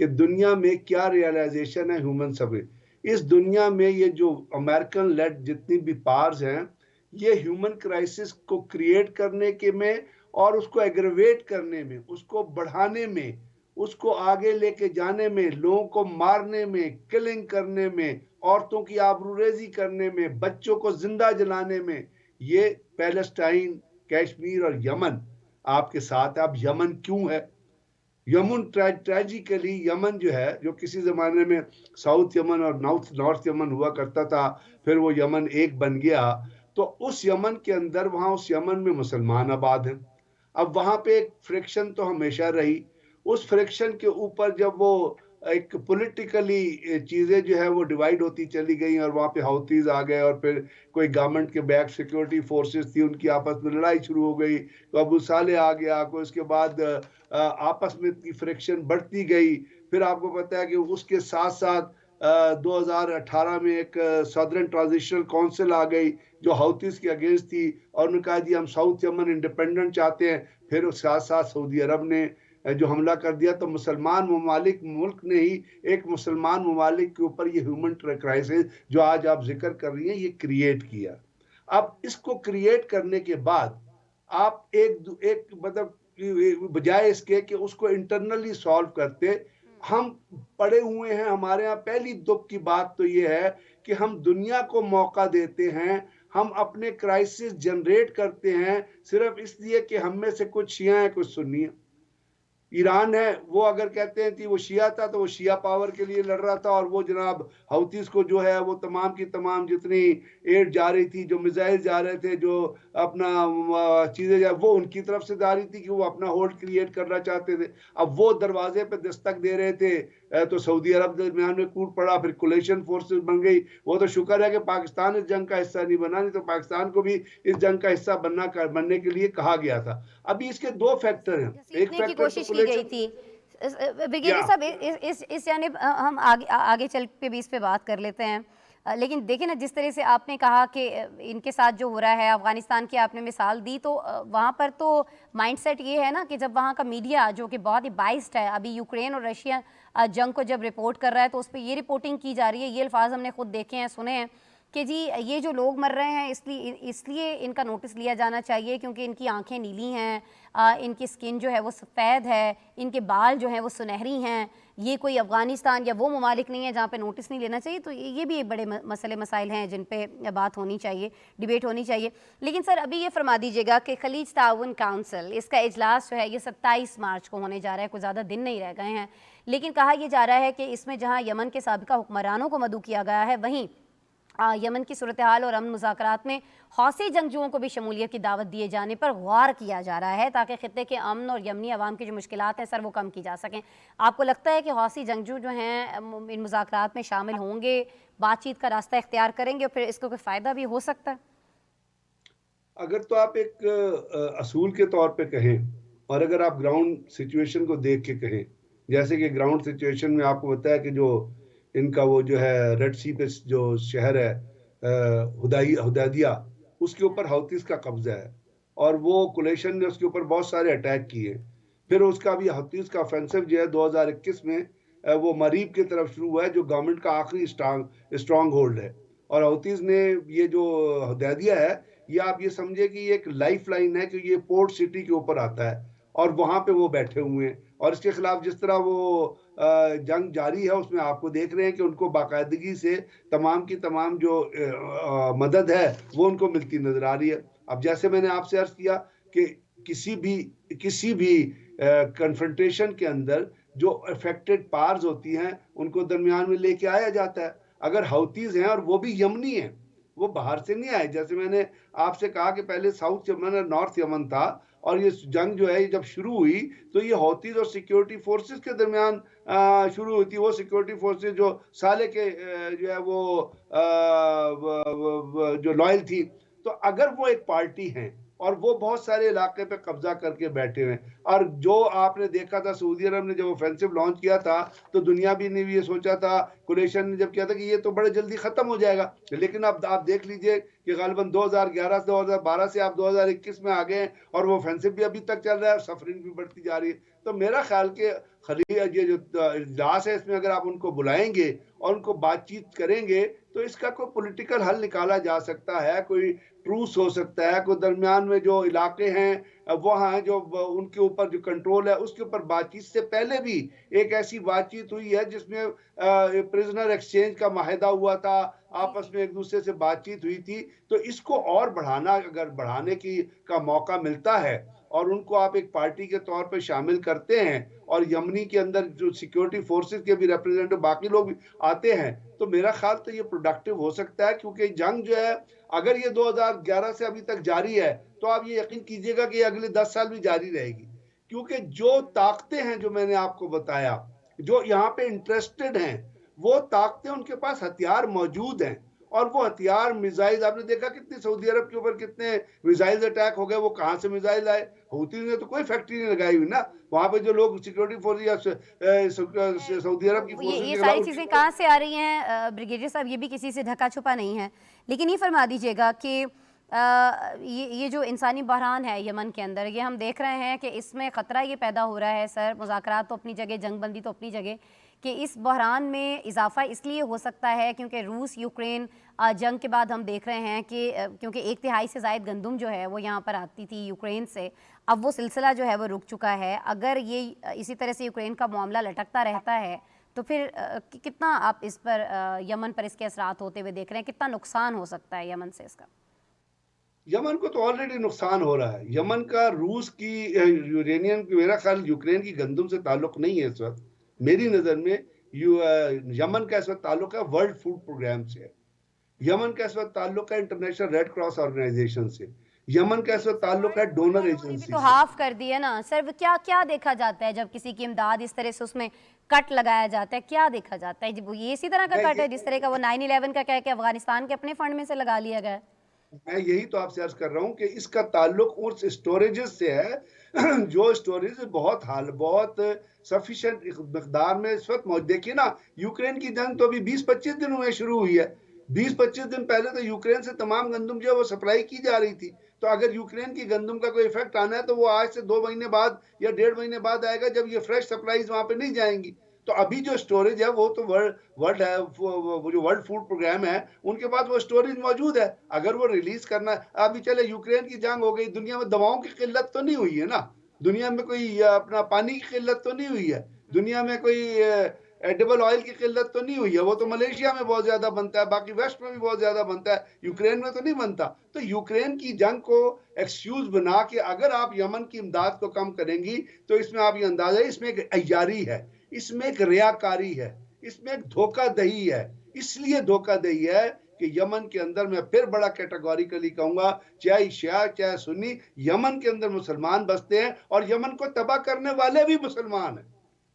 कि दुनिया में क्या रियलाइजेशन है ह्यूमन सफरिंग। इस दुनिया में ये जो अमेरिकन लेड जितनी भी पावर्स हैं, ये ह्यूमन क्राइसिस को क्रिएट करने के में और उसको एग्रेवेट करने में, उसको बढ़ाने में, उसको आगे लेके जाने में, लोगों को मारने में, किलिंग करने में, औरतों की आबरूरेजी करने में, बच्चों को जिंदा जलाने में, ये पैलेस्टाइन, कश्मीर और यमन आपके साथ। अब यमन क्यों है? यमन ट्रेजिकली, यमन जो है, जो किसी जमाने में साउथ यमन और नॉर्थ यमन हुआ करता था, फिर वो यमन एक बन गया, तो उस यमन के अंदर, वहाँ उस यमन में मुसलमान आबाद हैं। अब वहाँ पे एक फ्रिक्शन तो हमेशा रही, उस फ्रिक्शन के ऊपर जब वो एक पॉलिटिकली चीजें जो है वो डिवाइड होती चली गई और वहाँ पे हाउथीज आ गए और फिर कोई गवर्नमेंट के बैक सिक्योरिटी फोर्सेस थी, उनकी आपस में लड़ाई शुरू हो गई, तो अबू साले आ गया, कोई उसके बाद आपस में की फ्रिक्शन बढ़ती गई। फिर आपको पता है कि उसके साथ साथ 2018 में एक सदर्न ट्रांजिशनल काउंसिल आ गई जो हाउथीज के अगेंस्ट थी और उन्होंने कहा जी हम साउथ यमन इंडिपेंडेंट चाहते हैं। फिर उस साथ साथ सऊदी अरब ने जो हमला कर दिया, तो मुसलमान ममालिक मुल्क ने ही एक मुसलमान ममालिक के ऊपर ये ह्यूमन क्राइसिस जो आज आप जिक्र कर रही हैं, ये क्रिएट किया। अब इसको क्रिएट करने के बाद आप एक मतलब बजाय इसके कि उसको इंटरनली सॉल्व करते, हम पड़े हुए हैं, हमारे यहाँ पहली दुख की बात तो ये है कि हम दुनिया को मौका देते हैं, हम अपने क्राइसिस जनरेट करते हैं सिर्फ इसलिए कि हम में से कुछ शिया हैं कुछ सुन्नी हैं। ईरान है, वो अगर कहते हैं कि वो शिया था तो वो शिया पावर के लिए लड़ रहा था, और वो जनाब हौतीस को जो है वो तमाम की तमाम जितनी एड जा रही थी, जो मिसाइल जा रहे थे, जो अपना चीज़ें वो उनकी तरफ से जा रही थी कि वो अपना होल्ड क्रिएट करना चाहते थे। अब वो दरवाजे पे दस्तक दे रहे थे, तो सऊदी अरब दरमियान में कूद पड़ा, फिर कोलेशन फोर्सेस बन गई। वो तो शुक्र है कि पाकिस्तान इस जंग का हिस्सा नहीं बना, नहीं तो पाकिस्तान को भी इस जंग का हिस्सा बनने के लिए कहा गया था। अभी इसके दो फैक्टर हैं, एक जीतने की फैक्टर कोशिश तो की गई कोलेशन थी। ब्रिगेडियर या साहब इस जानिब हम आगे चल के भी इस पे बात कर लेते हैं। लेकिन देखिए ना, जिस तरह से आपने कहा कि इनके साथ जो हो रहा है, अफगानिस्तान की आपने मिसाल दी, तो वहाँ पर तो माइंडसेट ये है ना कि जब वहाँ का मीडिया जो कि बहुत ही बाइस्ड है, अभी यूक्रेन और रशिया जंग को जब रिपोर्ट कर रहा है तो उस पर ये रिपोर्टिंग की जा रही है, ये अल्फाज हमने खुद देखे हैं, सुने हैं कि जी ये जो लोग मर रहे हैं इसलिए इनका नोटिस लिया जाना चाहिए क्योंकि इनकी आंखें नीली हैं, इनकी स्किन जो है वो सफ़ेद है, इनके बाल जो हैं वो सुनहरी हैं, ये कोई अफ़गानिस्तान या वो ममालिक नहीं है जहाँ पे नोटिस नहीं लेना चाहिए। तो ये भी एक बड़े मसले मसाइल हैं जिन पे बात होनी चाहिए, डिबेट होनी चाहिए। लेकिन सर अभी ये फरमा दीजिएगा कि खलीज ताउन काउंसिल, इसका इजलास जो है ये 27 मार्च को होने जा रहा है, कुछ ज़्यादा दिन नहीं रह गए हैं, लेकिन कहा यह जा रहा है कि इसमें जहाँ यमन के साबिका हुक्मरानों को मदऊ किया गया है, वहीं यमन की सूरत हाल और अमन मुज़ाकरात में हौसी जंगजुओं को भी शमूलियत की दावत दिए जाने पर गौर किया जा रहा है ताकि खित्ते के अमन और यमनी अवाम की जो मुश्किलात हैं सर वो कम की जा सकें। आपको लगता है कि हौसी जंगजू जो हैं इन मुज़ाकरात में शामिल होंगे, बातचीत का रास्ता इख्तियार करेंगे और फिर इसको कोई फ़ायदा भी हो सकता है? अगर तो आप एक असूल के तौर पे कहें और अगर आप ग्राउंड सिचुएशन को देख के कहें, जैसे कि ग्राउंड सिचुएशन में आपको बताया कि जो इनका वो जो है रेड सी पे जो शहर है हुदैदिया, उसके ऊपर हौतीस का कब्जा है और वो कोलेशन ने उसके ऊपर बहुत सारे अटैक किए। फिर उसका भी हौतीस का ऑफेंसिव जो है 2021 में वो मरीब की तरफ शुरू हुआ है, जो गवर्नमेंट का आखिरी स्ट्रांग होल्ड है। और हौतीस ने ये जो हुदैदिया है, ये आप ये समझे कि ये एक लाइफ लाइन है कि ये पोर्ट सिटी के ऊपर आता है और वहां पे वो बैठे हुए हैं। और इसके खिलाफ जिस तरह वो जंग जारी है उसमें आपको देख रहे हैं कि उनको बाकायदगी से तमाम की तमाम जो मदद है वो उनको मिलती नजर आ रही है। अब जैसे मैंने आपसे अर्ज किया कि किसी भी कन्फ्रंटेशन के अंदर जो अफेक्टेड पार्स होती हैं उनको दरमियान में लेके आया जाता है। अगर हौतीज हैं और वो भी यमनी हैं, वो बाहर से नहीं आए। जैसे मैंने आपसे कहा कि पहले साउथ यमन और नॉर्थ यमन था और ये जंग जो है जब शुरू हुई तो ये हौतीज और सिक्योरिटी फोर्सेस के दरमियान शुरू हुई थी। वो सिक्योरिटी फोर्सेस जो साले के जो है वो जो लॉयल थी, तो अगर वो एक पार्टी हैं और वो बहुत सारे इलाके पे कब्जा करके बैठे हुए हैं, और जो आपने देखा था सऊदी अरब ने जब ऑफेंसिव लॉन्च किया था तो दुनिया भी ने भी ये सोचा था, कुरैशन ने जब किया था कि ये तो बड़े जल्दी खत्म हो जाएगा, लेकिन अब आप देख लीजिए कि गालिबन 2011 से 2012 से आप 2021 में आ गए और वो ऑफेंसिव भी अभी तक चल रहा है और सफरिंग भी बढ़ती जा रही है। तो मेरा ख्याल के खलीज ये जो इजलास है इसमें अगर आप उनको बुलाएंगे और उनको बातचीत करेंगे तो इसका कोई पॉलिटिकल हल निकाला जा सकता है, कोई ट्रूस हो सकता है, कोई दरमियान में जो इलाके हैं वहाँ जो उनके ऊपर जो कंट्रोल है उसके ऊपर बातचीत से पहले भी एक ऐसी बातचीत हुई है जिसमें प्रिजनर एक्सचेंज का माहिदा हुआ था, आपस में एक दूसरे से बातचीत हुई थी। तो इसको और बढ़ाने की का मौका मिलता है और उनको आप एक पार्टी के तौर पर शामिल करते हैं और यमनी के अंदर जो सिक्योरिटी फोर्सेस के भी रिप्रेजेंटेटिव बाकी लोग भी आते हैं, तो मेरा ख्याल तो ये प्रोडक्टिव हो सकता है। क्योंकि जंग जो है अगर ये 2011 से अभी तक जारी है तो आप ये यकीन कीजिएगा कि अगले 10 साल भी जारी रहेगी, क्योंकि जो ताकतें हैं जो मैंने आपको बताया, जो यहाँ पे इंटरेस्टेड हैं, वो ताकतें उनके पास हथियार मौजूद हैं और वो हथियार मिसाइल, आपने देखा कितने सऊदी अरब के ऊपर कितने मिसाइल अटैक हो गए, वो कहाँ से मिसाइल आए? हूती ने तो कोई फैक्ट्री नहीं लगाई हुई ना, वहां पे जो लोग सिक्योरिटी फोर्स या सऊदी अरब की फोर्सेस ये सारी चीज़ें कहाँ से आ रही हैं ब्रिगेडियर साहब, ये भी किसी से ढका छुपा नहीं है। लेकिन ये फरमा दीजिएगा कि ये जो इंसानी बहरान है यमन के अंदर, ये हम देख रहे हैं कि इसमें ख़तरा ये पैदा हो रहा है सर, मुज़ाकरात तो अपनी जगह, जंगबंदी तो अपनी जगह, कि इस बहरान में इजाफा इसलिए हो सकता है क्योंकि रूस यूक्रेन जंग के बाद हम देख रहे हैं कि क्योंकि 1/3 से ज़ायद गंदम जो है वो यहाँ पर आती थी यूक्रेन से, अब वो सिलसिला जो है वो रुक चुका है। अगर ये इसी तरह से यूक्रेन का मामला लटकता रहता है तो फिर कितना आप इस पर यमन पर इसके असरात होते हुए देख रहे हैं, कितना नुकसान हो सकता है यमन से इसका? यमन को तो ऑलरेडी नुकसान हो रहा है। यमन का रूस की यूरेनियम की, मेरा ख्याल यूक्रेन की गंदम से ताल्लुक नहीं है इस वक्त। मेरी नज़र में यमन का इस वक्त ताल्लुक है वर्ल्ड फूड प्रोग्राम से। यमन का इस वक्त ताल्लुक है इंटरनेशनल रेड क्रॉस ऑर्गेनाइजेशन से। यमन का इस वक्त ताल्लुक है डोनर एजेंसी तो से। हाफ कर दिया ना सर। क्या क्या देखा जाता है जब किसी की इमदाद इस तरह से उसमें कट लगाया जाता है? क्या देखा जाता है? वो ये इसी तरह का कट है जिस तरह का वो 9/11 का कह के अफगानिस्तान के अपने फंड में से लगा लिया गया है। मैं यही तो आपसे अर्ज कर रहा हूँ कि इसका ताल्लुक उस स्टोरेजेस से है जो स्टोरेज बहुत सफिशिएंट मकदार में इस वक्त मौजूद। देखिए ना, यूक्रेन की जंग तो अभी 20-25 दिन हुए शुरू हुई है। 20-25 दिन पहले तो यूक्रेन से तमाम गंदम जो है वो सप्लाई की जा रही थी। तो अगर यूक्रेन की गंदम का कोई इफेक्ट आना है तो वो आज से 2 महीने बाद या 1.5 महीने बाद आएगा, जब ये फ्रेश सप्लाईज वहां पे नहीं जाएंगी। तो अभी जो स्टोरेज है वो तो वर्ल्ड है, वो जो वर्ल्ड फूड प्रोग्राम है उनके पास वो स्टोरेज मौजूद है। अगर वो रिलीज करना, अभी चले यूक्रेन की जंग हो गई, दुनिया में दवाओं की किल्लत तो नहीं हुई है ना, दुनिया में कोई अपना पानी की किल्लत तो नहीं हुई है, दुनिया में कोई एडिबल ऑयल की किल्लत तो नहीं हुई है। वो तो मलेशिया में बहुत ज्यादा बनता है, बाकी वेस्ट में भी बहुत ज्यादा बनता है, यूक्रेन में तो नहीं बनता। तो यूक्रेन की जंग को एक्सक्यूज बना के अगर आप यमन की इमदाद को कम करेंगी तो इसमें आप ये अंदाजा है, इसमें एक अय्यारी है, इसमें एक रियाकारी है, इसमें एक धोखादही है। इसलिए धोखादही है कि यमन के अंदर, मैं फिर बड़ा कैटेगोरिकली कहूंगा, चाहे शिया चाहे सुन्नी, यमन के अंदर मुसलमान बसते हैं और यमन को तबाह करने वाले भी मुसलमान हैं।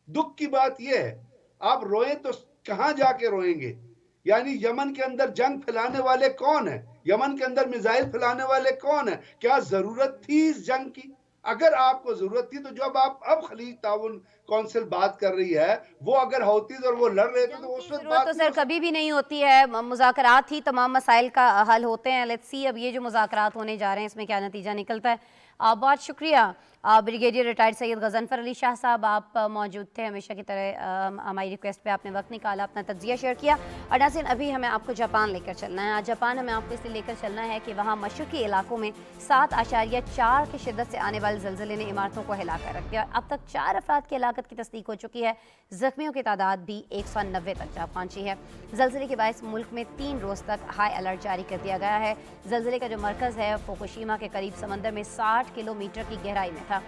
दुख की बात यह है, आप रोए तो कहां जाके रोएंगे? यानी यमन के अंदर जंग फैलाने वाले कौन है? यमन के अंदर मिसाइल फैलाने वाले कौन है? क्या जरूरत थी इस जंग की? अगर आपको जरूरत थी तो जब आप अब खलीज ताउन काउंसिल बात कर रही है, वो अगर होती और वो लड़ रहे थे तो उस वक्त जरूरत तो सर कभी भी नहीं होती है। मुज़ाकरात ही तमाम मसाइल का हल होते हैं। लेट्स सी अब ये जो मुज़ाकरात होने जा रहे हैं इसमें क्या नतीजा निकलता है। बहुत शुक्रिया ब्रिगेडियर रिटायर्ड सैयद गजनफर अली शाह साहब, आप मौजूद थे हमेशा की तरह। हमारी रिक्वेस्ट पे आपने वक्त निकाला, अपना तज्जिया शेयर किया। और नाज़रीन, अभी हमें आपको जापान लेकर चलना है। आज जापान हमें आपको इसलिए लेकर चलना है कि वहाँ मशरक़ी इलाकों में 7.4 की शिद्दत से आने वाले ज़लज़ले ने इमारतों को हिला कर रख दिया। अब तक 4 अफराद की हलाकत की तस्दीक हो चुकी है। ज़ख्मियों की तादाद भी 190 तक जा पहुँची है। ज़लज़ले के बायस मुल्क में 3 रोज़ तक हाई अलर्ट जारी कर दिया गया है। ज़लज़ले का जो मरकज़ है फुकुशिमा के करीब समंदर में 60 किलोमीटर की गहराई में था।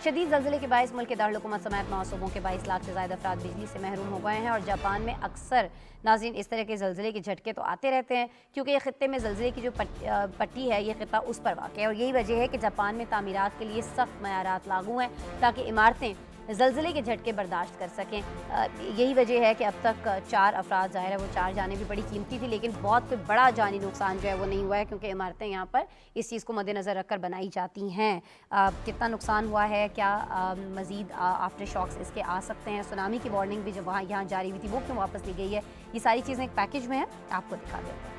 शदीद ज़लज़ले के बायस मुल्क के दारुल-हुकूमत समेत 9 सूबों के 22 लाख से ज़्यादा अफराद बिजली से महरूम हो गए हैं। और जापान में अक्सर नाज़रीन इस तरह के ज़लज़ले के झटके तो आते रहते हैं, क्योंकि ये ख़ित्ते में ज़लज़ले की जो पट्टी है ये ख़ित्ता उस पर वाक़ है। और यही वजह है कि जापान में तामीरात के लिए सख्त मयारात लागू हैं ताकि इमारतें ज़लज़ले के झटके बर्दाश्त कर सकें। यही वजह है कि अब तक 4 अफराद, ज़ाहिर है वो 4 जानें भी बड़ी कीमती थी, लेकिन बहुत कोई बड़ा जानी नुकसान जो है वो नहीं हुआ है, क्योंकि इमारतें यहाँ पर इस चीज़ को मद्देनज़र रखकर बनाई जाती हैं। कितना नुकसान हुआ है, क्या मज़ीद आफ्टर शॉक्स इसके आ सकते हैं, सुनामी की वार्निंग भी जो यहाँ जारी हुई थी वो क्यों वापस ली गई है, ये सारी चीज़ें एक पैकेज में है, आपको दिखा देते हैं।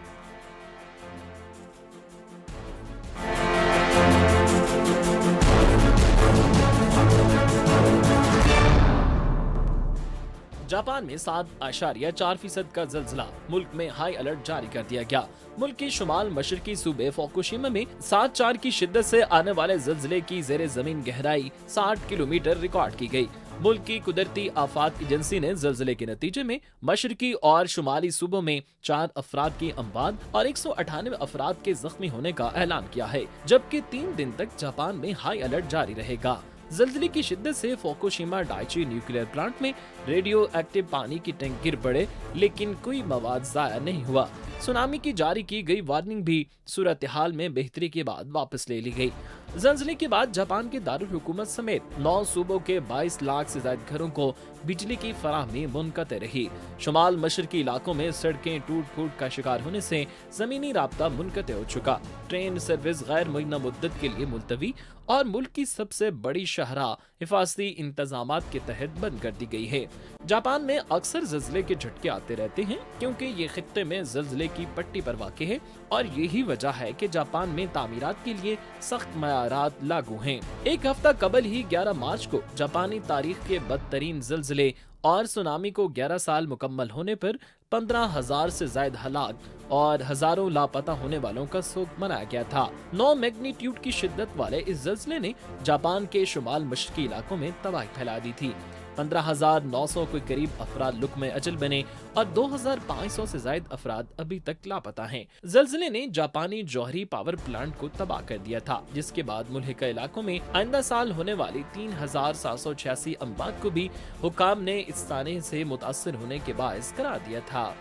जापान में 7.4% का ज़लज़ला, मुल्क में हाई अलर्ट जारी कर दिया गया। मुल्क के शुमाल मशरकी सूबे फुकुशिमा में 7.4 की शिद्दत से आने वाले ज़लज़ले की ज़ेरे ज़मीन गहराई 60 किलोमीटर रिकॉर्ड की गई। मुल्क की कुदरती आफात एजेंसी ने ज़लज़ले के नतीजे में मशरकी और शुमाली सूबों में 4 अफराद की अमवात और 198 अफराद के जख्मी होने का ऐलान किया है, जबकि 3 दिन तक जापान में हाई अलर्ट जारी रहेगा। ज़लज़ले की शिद्दत से फुकुशिमा डाइची न्यूक्लियर प्लांट में रेडियो एक्टिव पानी की टैंक गिर पड़े, लेकिन कोई मवाद ज़ाया नहीं हुआ। सुनामी की जारी की गई वार्निंग भी सूरत हाल में बेहतरी के बाद वापस ले ली गई। ज़लज़ले के बाद जापान के दारुल हुकूमत समेत 9 सूबों के 22 लाख से ज्यादा घरों को बिजली की फराहमी मुनक़ते रही। शुमाल मशरकी इलाकों में सड़कें टूट फूट का शिकार होने से जमीनी राब्ता मुनक़ते हो चुका। ट्रेन सर्विस गैर मुअय्यना मुद्दत के लिए मुलतवी और मुल्क की सबसे बड़ी शहरा हिफाजती इंतजामात के तहत बंद कर दी गई है। जापान में अक्सर ज़लज़ले के झटके आते रहते हैं, क्योंकि ये खित्ते में ज़लज़ले की पट्टी पर वाक़ है और यही वजह है कि जापान में तामीरात के लिए सख्त मयारात लागू हैं। एक हफ्ता कबल ही 11 मार्च को जापानी तारीख के बदतरीन ज़लज़ले और सुनामी को 11 साल मुकम्मल होने पर 15,000 से ज्यादा हलाक और हजारों लापता होने वालों का शोक मनाया गया था। 9 मैग्नीट्यूड की शिद्दत वाले इस ज़लज़ले ने जापान के शुमाल मशरकी इलाकों में तबाही फैला दी थी। 15,900 के करीब अफराद लुक में अचल बने और 2,500 से ज्यादा अफराद अभी तक लापता हैं। ज़लज़ले ने जापानी जौहरी पावर प्लांट को तबाह कर दिया था, जिसके बाद मुल्हिका इलाकों में आइंदा साल होने वाली 3,786 अमवात को भी हुकाम ने इस ताने से मुतासर होने के बायस करार दिया था।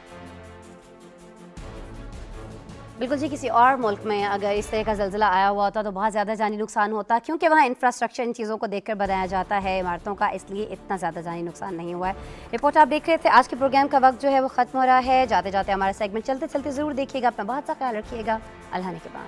बिल्कुल जी, किसी और मुल्क में अगर इस तरह का ज़लज़ला आया हुआ होता तो बहुत ज़्यादा जानी नुकसान होता, क्योंकि वहाँ इंफ्रास्ट्रक्चर इन चीज़ों को देखकर बनाया जाता है इमारतों का, इसलिए इतना ज़्यादा जानी नुकसान नहीं हुआ है। रिपोर्ट आप देख रहे थे। आज के प्रोग्राम का वक्त जो है वो ख़त्म हो रहा है। जाते जाते हमारा सेगमेंट चलते चलते ज़रूर देखिएगा। अपना बहुत सा ख्याल रखिएगा। अल्लाह ने के बाद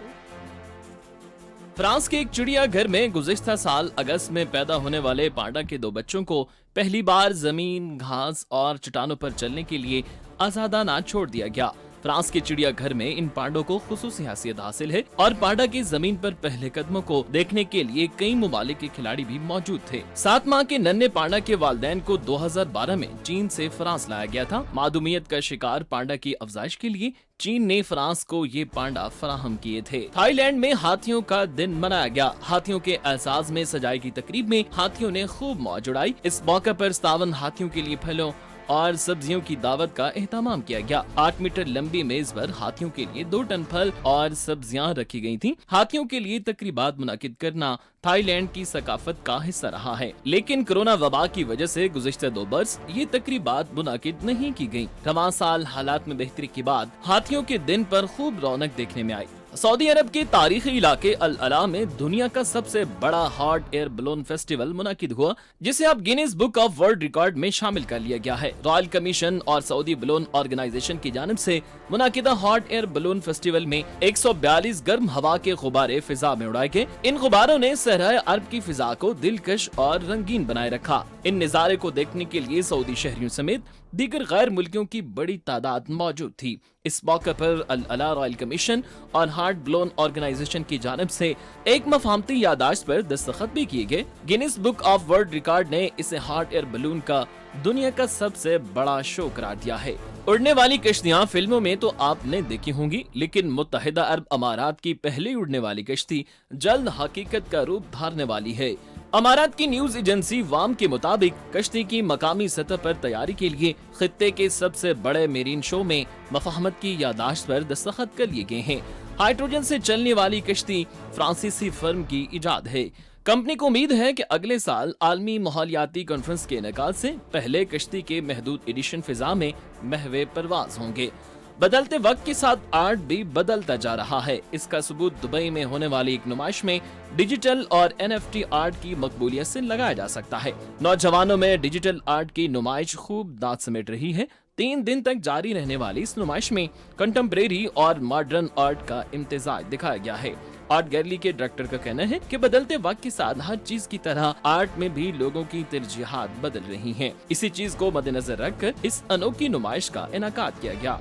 फ्रांस के एक चिड़ियाघर में गुज़िश्ता साल अगस्त में पैदा होने वाले पांडा के 2 बच्चों को पहली बार जमीन, घास और चट्टानों पर चलने के लिए आजादाना छोड़ दिया गया। फ्रांस के चिड़ियाघर में इन पांडों को खुसूसी हैसियत हासिल है और पांडा की जमीन पर पहले कदमों को देखने के लिए कई ममालिक के खिलाड़ी भी मौजूद थे। 7 माह के नन्हे पांडा के वालिदैन को 2012 में चीन से फ्रांस लाया गया था। मादूमियत का शिकार पांडा की अफजाइश के लिए चीन ने फ्रांस को ये पांडा फराहम किए थे। थाईलैंड में हाथियों का दिन मनाया गया। हाथियों के एहसास में सजाई की तकरीब में हाथियों ने खूब मौज उड़ाई। इस मौके पर 57 हाथियों के लिए फलों और सब्जियों की दावत का एहतमाम किया गया। 8 मीटर लंबी मेज पर हाथियों के लिए 2 टन फल और सब्जियां रखी गई थीं। हाथियों के लिए तकरीबात मुनाकिद करना थाईलैंड की सकाफत का हिस्सा रहा है, लेकिन कोरोना वबा की वजह से गुज़िश्ता 2 बरस ये तकरीबात मुनाकिद नहीं की गयी। रवां साल हालात में बेहतरी के बाद हाथियों के दिन पर खूब रौनक देखने में आई। सऊदी अरब के तारीखी इलाके अल अला में दुनिया का सबसे बड़ा हॉट एयर बलून फेस्टिवल मुनाकिद हुआ, जिसे अब Guinness book of world record में शामिल कर लिया गया है। रॉयल कमीशन और सऊदी बलून ऑर्गेनाइजेशन की जानिब से मुनाकिदा हॉट एयर बलून फेस्टिवल में 142 गर्म हवा के गुब्बारे फिजा में उड़ाए गए। इन गुब्बारों ने सहराए अरब की फिजा को दिलकश और रंगीन बनाए रखा। इन नजारे को देखने के लिए सऊदी शहरियों समेत दीगर गैर मुल्कियों की बड़ी तादाद मौजूद थी। इस मौके पर अल अला रॉयल कमीशन और हार्ट ब्लोन ऑर्गेनाइजेशन की जानिब से एक मफाहमती यादाश्त पर दस्तखत भी किए गए। Guinness book of world record ने इसे हॉट एयर बलून का दुनिया का सबसे बड़ा शो करार दिया है। उड़ने वाली कश्तियां फिल्मों में तो आपने देखी होंगी, लेकिन मुत्तहिदा अरब अमारात की पहली उड़ने वाली कश्ती जल्द हकीकत का रूप धारने वाली है। अमारात की न्यूज एजेंसी वाम के मुताबिक कश्ती की मकामी सतह पर तैयारी के लिए खित्ते के सबसे बड़े मेरीन शो में मफाहमत की यादाश्त पर दस्तखत कर लिए गए हैं। हाइड्रोजन से चलने वाली कश्ती फ्रांसीसी फर्म की इजाद है। कंपनी को उम्मीद है कि अगले साल आलमी माहौलियाती कॉन्फ्रेंस के इनेकाद से पहले कश्ती के महदूद एडिशन फिजा में महवे परवाज होंगे। बदलते वक्त के साथ आर्ट भी बदलता जा रहा है। इसका सबूत दुबई में होने वाली एक नुमाइश में डिजिटल और NFT आर्ट की मकबूलियत से लगाया जा सकता है। नौजवानों में डिजिटल आर्ट की नुमाइश खूब दांत समेट रही है। 3 दिन तक जारी रहने वाली इस नुमाइश में कंटेम्परेरी और मॉडर्न आर्ट का इम्तिजाज दिखाया गया है। आर्ट गैलरी के डायरेक्टर का कहना है कि बदलते वक्त के साथ हर चीज की तरह आर्ट में भी लोगों की तरजीहात बदल रही हैं। इसी चीज को मद्देनजर रखकर इस अनोखी नुमाइश का इनेकाद किया गया।